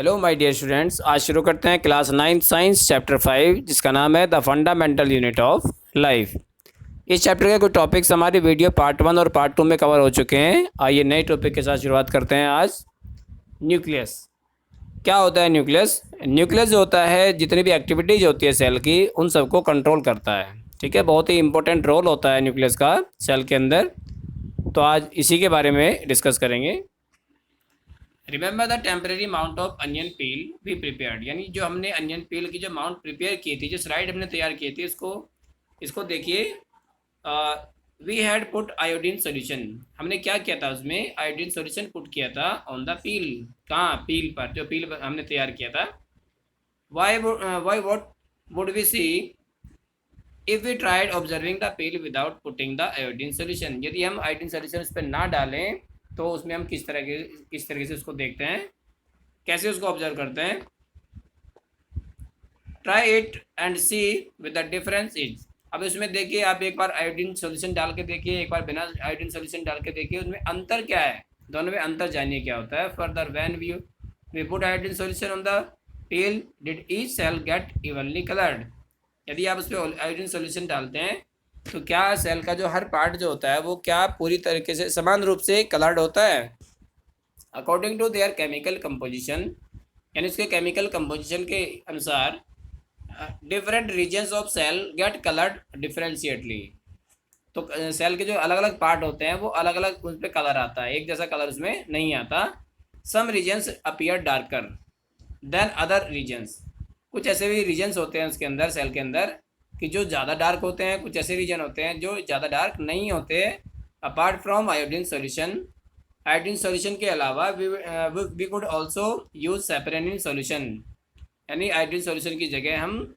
Hello my dear students, आज शुरू करते हैं क्लास 9 साइंस चैप्टर 5 जिसका नाम है the fundamental unit of life. इस चैप्टर के कुछ टॉपिक्स हमारी वीडियो पार्ट 1 और पार्ट 2 में कवर हो चुके हैं। आइए नए टॉपिक के साथ शुरुआत करते हैं आज। न्यूक्लियस। क्या होता है न्यूक्लियस? न्यूक्लियस जो होता है, जितनी भी एक्टिविटीज होती है सेल की, उन सबको कंट्रोल करता है। ठीक है, बहुत ही इंपॉर्टेंट रोल होता है न्यूक्लियस का सेल के अंदर। तो आज इसी के बारे में डिस्कस करेंगे। Remember the temporary mount of onion peel we prepared, यानी जो हमने अनियन पील की जो माउंट प्रिपेयर की थी, जो स्लाइड हमने तैयार की थी, इसको देखिए। We had put iodine solution, हमने क्या किया था, उसमें आयोडीन सोल्यूशन पुट किया था ऑन द पील। कहाँ? पील पर, जो पील हमने तैयार किया था। Why what would we see if we tried observing the peel without putting the iodine solution, यदि हम आयोडीन सोल्यूशन उस पर ना डालें तो उसमें हम किस तरीके से उसको देखते हैं, कैसे उसको ऑब्जर्व करते हैं। Try it and see with the difference is, अब इसमें देखिए, आप एक बार आयोडीन सोल्यूशन डाल के देखिए, एक बार बिना आयोडीन सोल्यूशन डाल के देखिए, उसमें अंतर क्या है, दोनों में अंतर जानिए क्या होता है। Further when we put iodine solution on the peel did each cell get evenly coloured, यदि आप उस पर आयोडीन सोल्यूशन डालते हैं तो क्या सेल का जो हर पार्ट जो होता है वो क्या पूरी तरीके से समान रूप से कलर्ड होता है। According to their chemical composition, यानी उसके केमिकल कंपोजिशन के अनुसार different regions of cell get coloured differentially, तो सेल के जो अलग अलग पार्ट होते हैं वो अलग अलग उस पर कलर आता है, एक जैसा कलर उसमें नहीं आता। Some regions appear darker than other regions, कुछ ऐसे भी रीजन्स होते हैं उसके अंदर, सेल के अंदर, कि जो ज़्यादा डार्क होते हैं, कुछ ऐसे रीजन होते हैं जो ज़्यादा डार्क नहीं होते। Apart from iodine solution, iodine solution के अलावा we could also use safranin solution, यानी आयोडीन सॉल्यूशन की जगह हम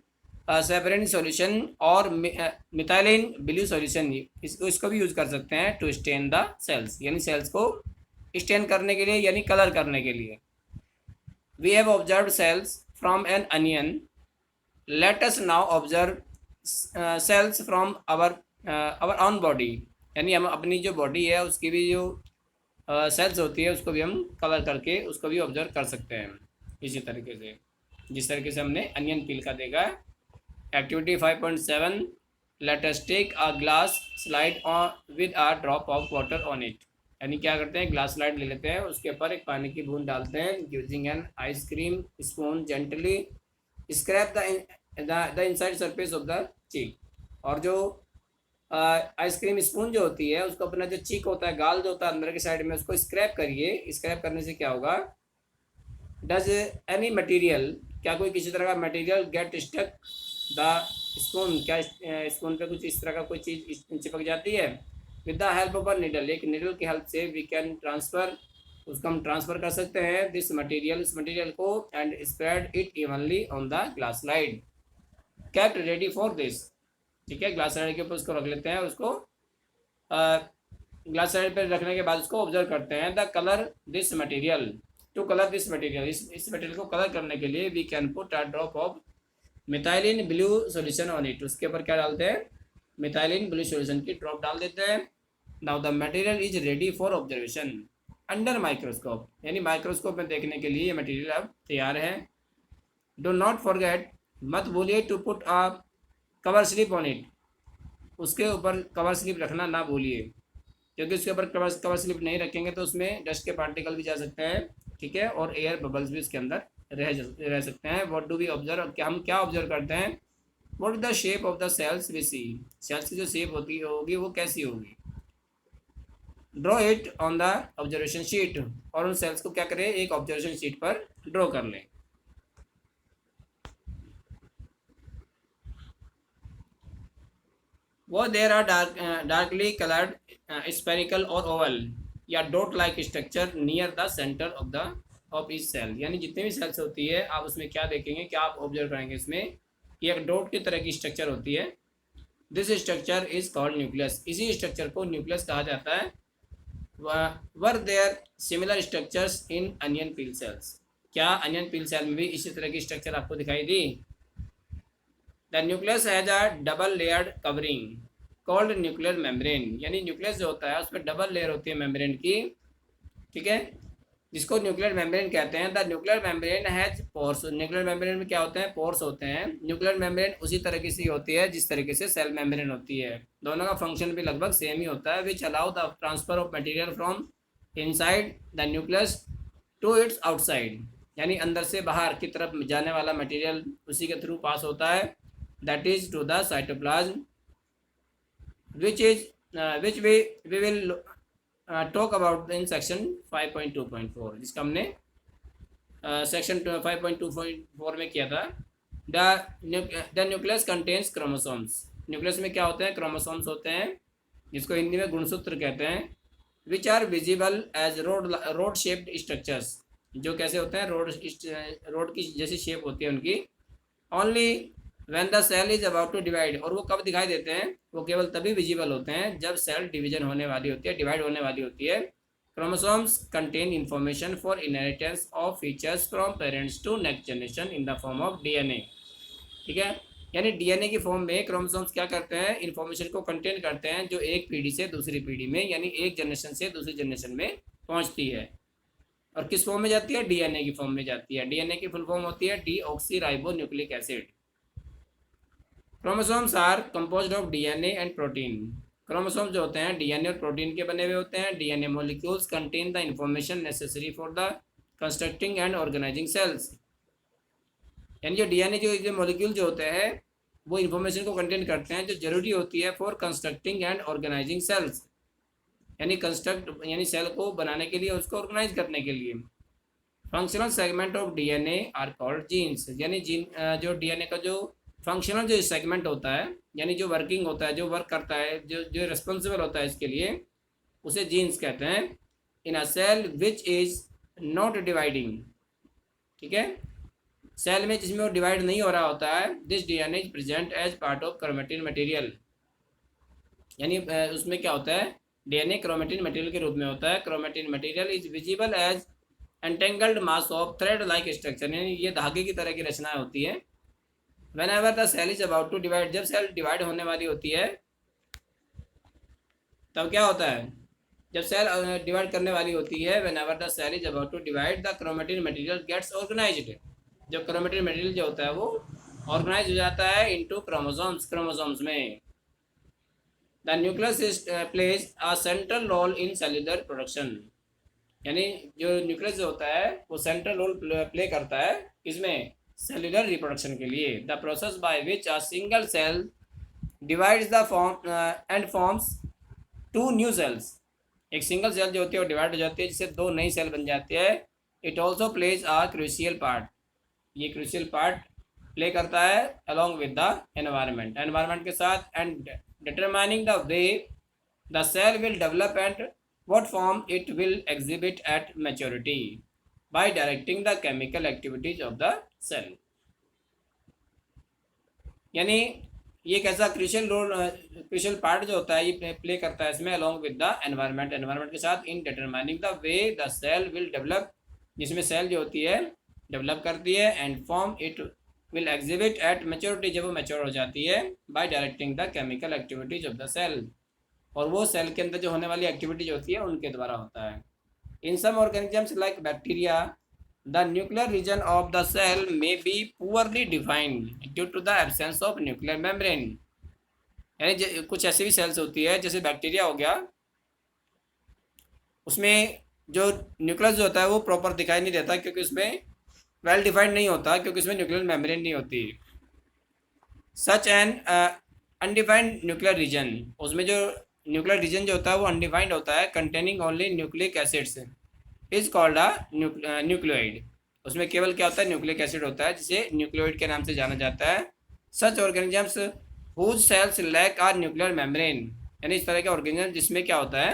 सेपरेनिन सॉल्यूशन और मिथाइलिन ब्लू सॉल्यूशन इसको भी यूज़ कर सकते हैं टू स्टेन द सेल्स, यानी सेल्स को स्टेन करने के लिए, यानी कलर करने के लिए। We have observe cells from an onion, let us now observe cells from our own body, यानी हम अपनी जो बॉडी है उसकी भी जो सेल्स होती है उसको भी हम कलर करके उसको भी ऑब्जर्व कर सकते हैं इसी तरीके से, जिस तरीके से हमने अनियन पील का देखा। Activity 5.7, let us take a glass slide on with a drop of water on it, यानी क्या करते हैं, ग्लास स्लाइड ले लेते हैं, उसके ऊपर एक पानी की बूंद डालते हैं, using an ice cream spoon gently scrap the inside surface of the cheek, और जो आइसक्रीम स्पून जो होती है उसको अपना जो चीक होता है, गाल जो होता है अंदर के साइड में, उसको स्क्रैप करिए। स्क्रैप करने से क्या होगा, डज एनी मटेरियल, क्या कोई किसी तरह का material get stuck the spoon, क्या स्पून पे कुछ इस तरह का कोई चीज़ चिपक जाती है। With the help of a needle, एक निडल की हेल्प से वी कैन ट्रांसफ़र, उसको हम ट्रांसफ़र कर सकते हैं दिस मटेरियल, इस मटेरियल को, and spread it evenly on the glass slide kept ready for this. ठीक है, ग्लास स्लाइड के ऊपर उसको रख लेते हैं, उसको ग्लास स्लाइड पर रखने के बाद उसको ऑब्जर्व करते हैं। The colour this material, to colour this material, इस मटेरियल को कलर करने के लिए we can put a drop of methylene blue solution on it, उसके ऊपर क्या डालते हैं, मिथाइलिन ब्लू सॉल्यूशन की ड्रॉप डाल देते हैं। Now the material is ready for observation under microscope, यानी माइक्रोस्कोप में देखने के लिए ये मटेरियल अब तैयार है। डो नॉट फॉरगेट, मत भूलिए, to put a cover slip on it, उसके ऊपर कवर स्लिप रखना ना भूलिए, क्योंकि उसके ऊपर कवर स्लिप नहीं रखेंगे तो उसमें डस्ट के पार्टिकल भी जा सकते हैं। ठीक है, और एयर बबल्स भी उसके अंदर रह सकते हैं। व्हाट डू वी ऑब्जर्व, क्या हम क्या ऑब्जर्व करते हैं। What is the shape of the cells we see, cells की जो शेप होगी वो कैसी होगी। Draw it on the observation sheet, और उन सेल्स को क्या करें, एक ऑब्जर्वेशन शीट पर ड्रॉ कर लें। वो there are darkly coloured spherical और ओवल या dot like structure near the centre of इस सेल, यानी जितनी भी सेल्स होती है आप उसमें क्या देखेंगे, क्या आप ऑब्जर्व करेंगे, इसमें कि एक डॉट की तरह की स्ट्रक्चर होती है। This structure is called nucleus, इसी स्ट्रक्चर को न्यूक्लियस कहा जाता है। Were there similar structures in onion peel cells, क्या अनियन पील सेल में भी इसी तरह की स्ट्रक्चर आपको दिखाई दी। The nucleus has a double layered covering called nuclear membrane, यानी न्यूक्लियस जो होता है उसमें डबल लेयर होती है मेम्ब्रेन की। ठीक है, जिसको न्यूक्लियर मेम्ब्रेन कहते हैं। The nuclear membrane has pores. Nuclear membrane में क्या होते हैं? पोर्स होते हैं। न्यूक्लियर मेम्ब्रेन उसी तरीके से होती है जिस तरीके से सेल मेम्ब्रेन होती है। दोनों का फंक्शन भी लगभग सेम ही होता है। Which allow the transfer of material from inside the nucleus to its outside, यानी अंदर से बाहर की तरफ जाने वाला मटेरियल उसी के थ्रू पास होता है। That is to the cytoplasm which is which we will talk about in section 5.2.4, जिसका हमने सेक्शन 5.2.4 में किया था। The nucleus contains chromosomes. Nucleus में क्या होते हैं? क्रोमोसोम्स होते हैं, जिसको हिंदी में गुणसूत्र कहते हैं। Which are visible as rod shaped structures, जो कैसे होते हैं? रोड की जैसी शेप होती है उनकी। Only when the cell is about to divide, और वो कब दिखाई देते हैं? वो केवल तभी विजिबल होते हैं जब सेल डिवीजन होने वाली होती है, डिवाइड होने वाली होती है। Chromosomes contain information for inheritance of features from parents to next generation in the form of DNA. ठीक है, यानी डीएनए की फॉर्म में क्रोमोसोम्स क्या करते हैं? इन्फॉर्मेशन को कंटेन करते हैं जो एक पीढ़ी से दूसरी पीढ़ी में, यानी एक जनरेशन से दूसरी जनरेशन में पहुंचती है। और किस फॉर्म में जाती है? डीएनए की फॉर्म में जाती है। डीएनए की फुल फॉर्म होती है deoxyribonucleic acid. Chromosomes are composed of DNA and protein. Chromosome जो होते हैं डीएनए और प्रोटीन के बने हुए होते हैं। DNA molecules contain the information necessary for the constructing and organising cells, यानी जो डीएनए जो मॉलिक्यूल जो होते हैं वो इंफॉर्मेशन को कंटेन करते हैं जो जरूरी होती है for constructing and organising cells, यानी कंस्ट्रक्ट यानी सेल को बनाने के लिए, उसको ऑर्गेनाइज करने के लिए। Functional segment of DNA are called genes, यानी जीन जो डीएनए का जो फंक्शनल जो सेगमेंट होता है, यानी जो वर्किंग होता है, जो वर्क करता है, जो जो रिस्पॉन्सिबल होता है इसके लिए, उसे जीन्स कहते हैं। In a cell which is not dividing, ठीक है, सेल में जिसमें वो डिवाइड नहीं हो रहा होता है, this DNA is present as part of chromatin material, यानी उसमें क्या होता है? डीएनए क्रोमेटिन मटेरियल के रूप में होता है। Chromatin material is visible as entangled mass of thread like structure, यानी ये धागे की तरह की रचनाएं होती है। Whenever the cell is about to divide, जब सेल डिवाइड होने वाली होती है तब क्या होता है? जब सेल डिवाइड करने वाली होती है, whenever the cell is about to divide, the chromatin material gets organized, जब chromatin material जो होता है वो ऑर्गेनाइज हो जाता है into chromosomes, क्रोमोसोम्स में। The nucleus is plays a central role in cellular production, यानी जो न्यूक्लियस जो होता है वो सेंट्रल रोल प्ले करता है इसमें सेलुलर रिप्रोडक्शन के लिए। The process by which a single cell divides the form and forms two new cells, एक सिंगल सेल जो होती है वो डिवाइड हो जाती है जिससे दो नई सेल बन जाती है। It also plays a crucial part, ये क्रूशियल पार्ट प्ले करता है along with the environment, environment के साथ, and determining the way the cell will develop and what form it will exhibit at maturity by directing the chemical activities of the cell, यानी ये कैसा crucial role, crucial part जो होता है ये play करता है इसमें along with the environment, environment के साथ, in determining the way the cell will develop, जिसमें सेल जो होती है डेवलप करती है, and form it will exhibit at maturity, जब वो मैच्योर हो जाती है, by directing the chemical activities of the cell, और वो सेल के अंदर जो होने वाली एक्टिविटी जो होती है उनके द्वारा होता है। In some organisms like bacteria the nuclear region of the cell may be poorly defined due to the absence of nuclear membrane, यानी कुछ ऐसी भी सेल्स होती है जैसे बैक्टीरिया हो गया, उसमें जो न्यूक्लियस जो होता है वो प्रॉपर दिखाई नहीं देता क्योंकि उसमें वेल डिफाइंड नहीं होता, क्योंकि उसमें न्यूक्लियर मेम्ब्रेन नहीं होती। Such an undefined nuclear region, उसमें जो न्यूक्लियर रीजन जो होता है वो अनडिफाइंड होता है, containing only nucleic acids is called a nucleoid, उसमें केवल क्या होता है? न्यूक्लिक एसिड होता है जिसे न्यूक्लियोइड के नाम से जाना जाता है। Such organisms whose cells lack are nuclear membrane, यानी इस तरह के ऑर्गेनिज्म जिसमें क्या होता है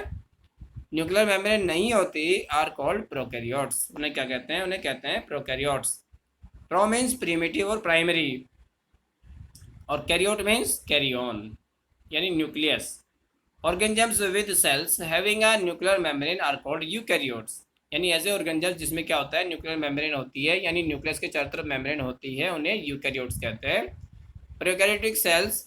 न्यूक्लियर मेम्ब्रेन नहीं होती, आर कॉल्ड प्रोकैरियोट्स, उन्हें क्या कहते हैं? उन्हें कहते हैं प्रोकैरियोट्स। प्रो मीन्स प्रिमिटिव और प्राइमरी, और कैरियोट मीन्स कैरियन, यानी nucleus. Organisms with cells having a nuclear membrane are called eukaryotes, यानी ऐसे ऑर्गेनिजम्स जिसमें क्या होता है न्यूक्लियर मेम्ब्रेन होती है, यानी न्यूक्लियस के चारों तरफ मेम्ब्रेन होती है, उन्हें यूकैरियोट्स कहते हैं। Prokaryotic cells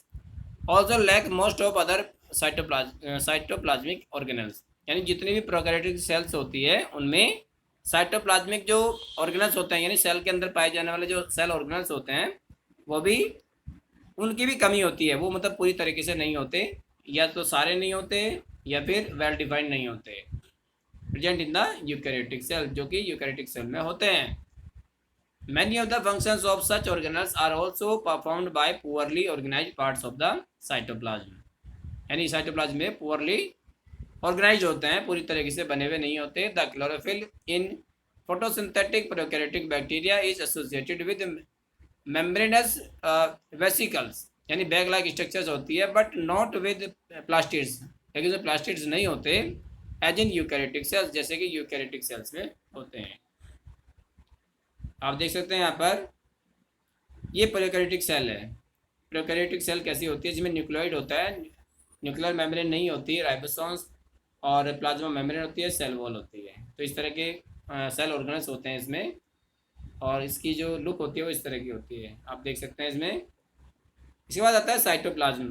also lack most of other cytoplasmic organelles, यानी जितनी भी प्रोकैरियोटिक सेल्स होती है उनमें साइटोप्लाज्मिक जो ऑर्गेनल्स होते हैं यानी सेल के अंदर पाए जाने वाले जो सेल ऑर्गेनल्स होते हैं वो भी उनकी भी कमी होती है, वो मतलब पूरी तरीके से नहीं होते, या तो सारे नहीं होते या फिर वेल डिफाइंड नहीं होते, present in the eukaryotic cell, जो कि यूकैरियोटिक सेल में होते हैं। Many of the functions of such organelles are also performed by poorly organized parts of the cytoplasm। यानी साइटोप्लाज्म में poorly organized होते हैं, पूरी तरीके से बने हुए नहीं होते। The chlorophyll in photosynthetic prokaryotic bacteria is associated with membranous vesicles, यानी बैग लाइक स्ट्रक्चर्स होती है, बट नॉट विद प्लास्टिड्स, लेकिन जो प्लास्टिड्स नहीं होते एज इन यूकैरियोटिक सेल्स, जैसे कि यूकैरियोटिक सेल्स में होते हैं। आप देख सकते हैं यहाँ पर ये प्रोकैरियोटिक सेल है। प्रोकैरियोटिक सेल कैसी होती है, जिसमें न्यूक्लियोइड होता है, न्यूक्लियर मेम्ब्रेन नहीं होती, राइबोसोम्स और प्लाज्मा मेम्ब्रेन होती है, सेल वॉल होती है। तो इस तरह के सेल ऑर्गेनल्स होते हैं इसमें, और इसकी जो लुक होती है वो इस तरह की होती है, आप देख सकते हैं इसमें। इसके बाद आता है cytoplasm.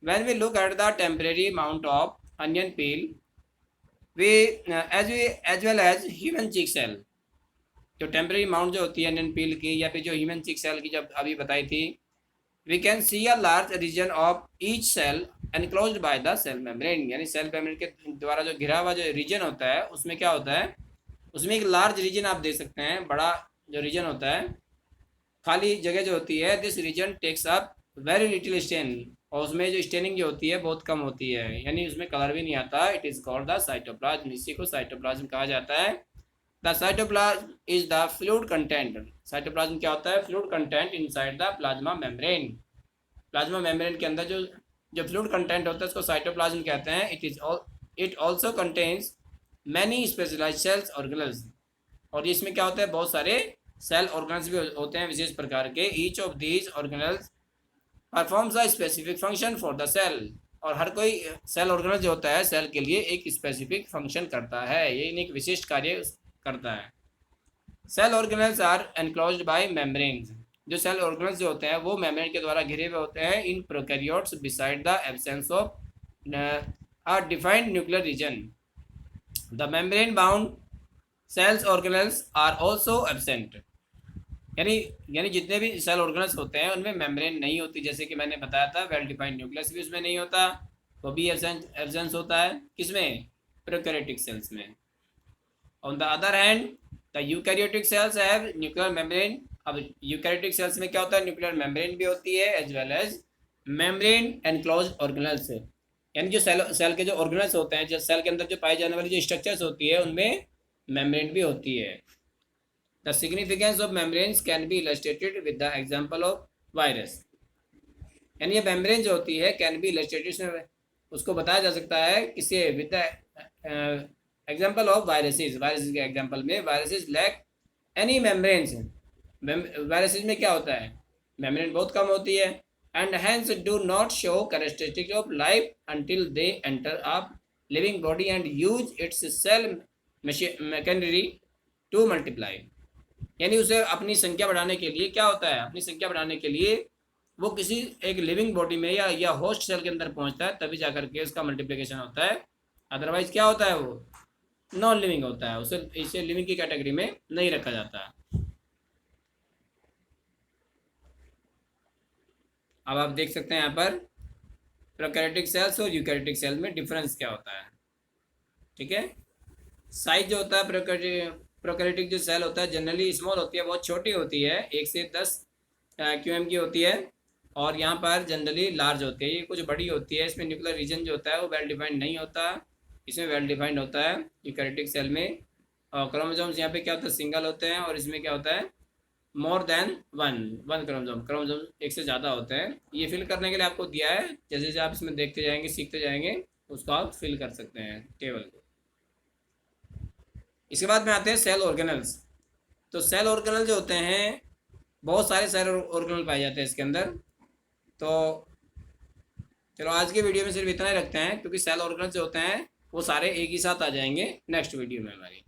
When we look at the temporary amount of onion peel we as well as human cheek cell, जो टेम्परेरी अमाउंट जो होती है अनियन पील की या फिर जो ह्यूमन चीक सेल की जब अभी बताई थी, we can see a large region of each cell enclosed by the cell membrane, यानी सेल मेम्ब्रेन के द्वारा जो घिरा हुआ जो रीजन होता है उसमें क्या होता है, उसमें एक लार्ज रीजन आप देख सकते हैं, बड़ा जो रीजन होता है, खाली जगह जो होती है, this region takes up very little stain, और उसमें जो स्टेनिंग जो होती है बहुत कम होती है, यानी उसमें कलर भी नहीं आता। It is called the cytoplasm, इसी को साइटोप्लाज्म कहा जाता है। The cytoplasm is the fluid content, cytoplasm क्या होता है, fluid content inside the plasma membrane, plasma membrane के अंदर जो फ्लूइड कंटेंट होता है उसको साइटोप्लाज्म कहते हैं। It also contains many specialised cells organelles, और इसमें क्या होता है, बहुत सारे सेल ऑर्गेनल्स भी होते हैं विशेष प्रकार के। Each of these organelles performs a specific function for the cell, और हर कोई सेल ऑर्गेनल जो होता है सेल के लिए एक स्पेसिफिक फंक्शन करता है, ये एक विशिष्ट कार्य करता है। Cell organelles are enclosed by membranes, जो सेल ऑर्गेनल्स जो होते हैं वो मेम्ब्रेन के द्वारा घिरे हुए होते हैं। In prokaryotes beside the absence of a defined nuclear region the membrane bound cells organelles are also absent, यानी जितने भी सेल ऑर्गेनल्स होते हैं उनमें मेम्ब्रेन नहीं होती, जैसे कि मैंने बताया था, वेल डिफाइंड न्यूक्लियस भी उसमें नहीं होता, वो भी एब्सेंस होता है किसमें, प्रोकैरियोटिक सेल्स में। On the other hand the eukaryotic cells have nuclear membrane, अब यूकैरियोटिक सेल्स में क्या होता है, न्यूक्लियर मेम्ब्रेन भी होती है as well as membrane enclosed organelles, यानी जो सेल के जो ऑर्गेनल्स होते हैं, जो सेल के अंदर जो पाई जाने वाली जो स्ट्रक्चर्स होती है उनमें मेम्ब्रेन भी होती है। The significance of membranes can be illustrated with the example of virus, यानी ये मेम्ब्रेन जो होती है कैन बी इलस्ट्रेटेड, उसको बताया जा सकता है किसे, with the example of viruses, viruses के एग्जांपल में viruses lack any membranes, viruses में क्या होता है, मेम्ब्रेन बहुत कम होती है, and hence do not show characteristics of life until they enter a living body and use its cell machinery to multiply, यानी उसे अपनी संख्या बढ़ाने के लिए क्या होता है, अपनी संख्या बढ़ाने के लिए वो किसी एक लिविंग बॉडी में या होस्ट सेल के अंदर पहुंचता है, तभी जाकर के उसका मल्टीप्लिकेशन होता है, अदरवाइज क्या होता है, वो नॉन लिविंग होता है, उसे इसे लिविंग की कैटेगरी में नहीं रखा जाता। अब आप देख सकते हैं यहाँ पर प्रोकैरियोटिक सेल्स और यूकैरियोटिक सेल में डिफरेंस क्या होता है, ठीक है। साइज जो होता है प्रोकैरियोटिक जो सेल होता है जनरली स्मॉल होती है, बहुत छोटी होती है, 1 से 10 QM की होती है, और यहाँ पर जनरली लार्ज होती है, ये कुछ बड़ी होती है। इसमें न्यूक्लियर रीजन जो होता है वो वेल डिफाइंड नहीं होता, इसमें वेल डिफाइंड होता है यूकैरियोटिक सेल में। और क्रोमोसोम्स यहाँ पे क्या होता है, सिंगल होते हैं, और इसमें क्या होता है, मोर देन वन क्रोमोसोम एक से ज़्यादा होते हैं। ये फिल करने के लिए आपको दिया है, जैसे जैसे आप इसमें देखते जाएंगे सीखते जाएंगे उसको आप फिल कर सकते हैं टेबल को। इसके बाद में आते हैं सेल ऑर्गेनल्स। तो सेल ऑर्गेनल जो होते हैं, बहुत सारे सेल ऑर्गेनल पाए जाते हैं इसके अंदर। तो चलो आज के वीडियो में सिर्फ इतना ही रखते हैं, क्योंकि सेल ऑर्गेनल जो होते हैं वो सारे एक ही साथ आ जाएंगे नेक्स्ट वीडियो में हमारी।